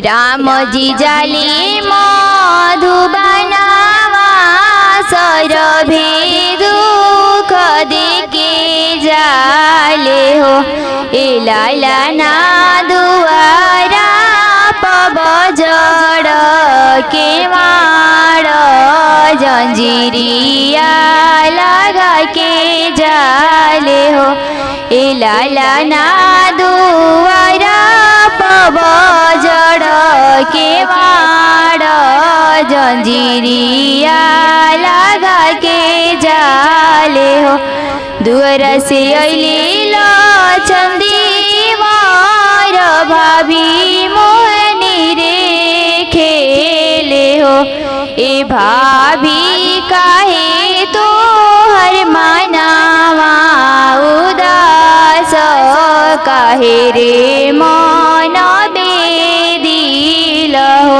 राम जी जाली मधुबनावा सरभे दुख देके जाले हो। ए लाला ना दुआरा पबजड़ के माड़ जंजीरिया लगा के जाले हो। ए लाला ना दुआरा पबजड़ के माड़ जंजीरिया लगा के जाले हो। दुआर से अइले लचंदी मार भाभी मोहनी रे खेले हो। ए भाभी काहे तो हर मनावा उदास काहे रे मन बेदिल हो।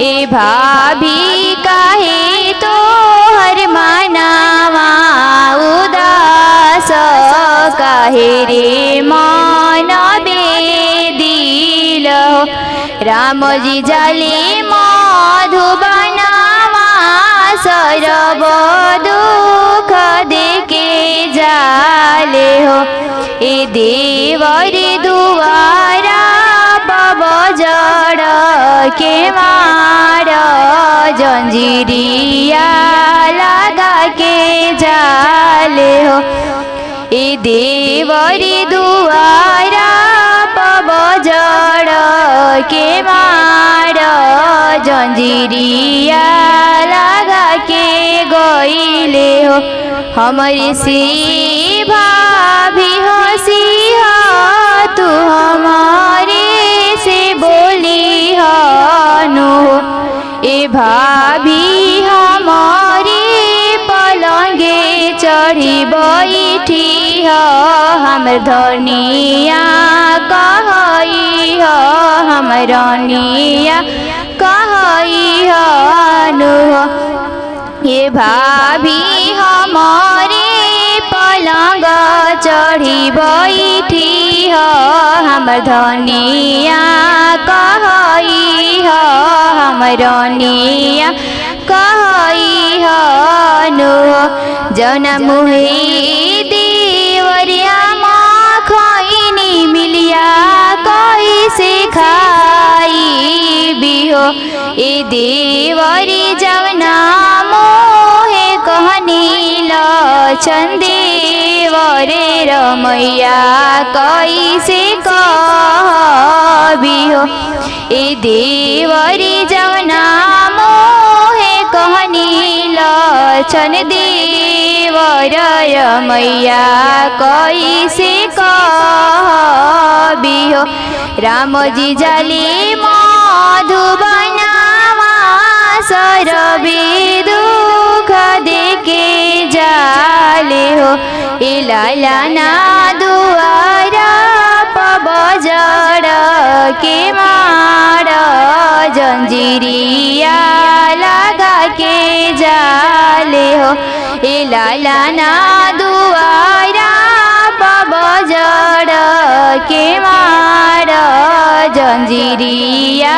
ए भाभी काहे तो हर मनावा उदास काहे रे मन बेदिल हो। राम जी जाले मधुबनावा सरब दुख देके जाले हो। ए देवरी दुआरा पबजड़ के माड़ जंजीरिया लगा के जाले हो। ए देवरी दुआरा पबजड़ के माड़ जंजीरिया लगा के गइले हो। हमारी से भाभी हसी तू हमारे से बोली हनु। ए भाभी हमारी पलंगे चढ़ी बैठी हमर धनिया कहई हमर रानिया कहई हनु। ये भाभी हमारे पलंग चढ़ी बैठी हमर धनिया कहई हमर रानिया कहई हनु। जना मुहे देवरिया खैनी मिलिया कैसे खाई बिहो। ए देवरी जवना मोहे कहनी लछन देवरे रमैया कैसे कहबिहो। ए देवरी जवना मोहे कहनी लछन देवर रमैया कैसे कहबिहो। राम जी जाले मधुबनावा सरबे दुख देके जाले हो। ए लाला ना दुआरा पबजड़ के माड़ जंजीरिया लगा के जाले हो। ए लाला ना दुआरा पबजड़ के माड़ जंजीरिया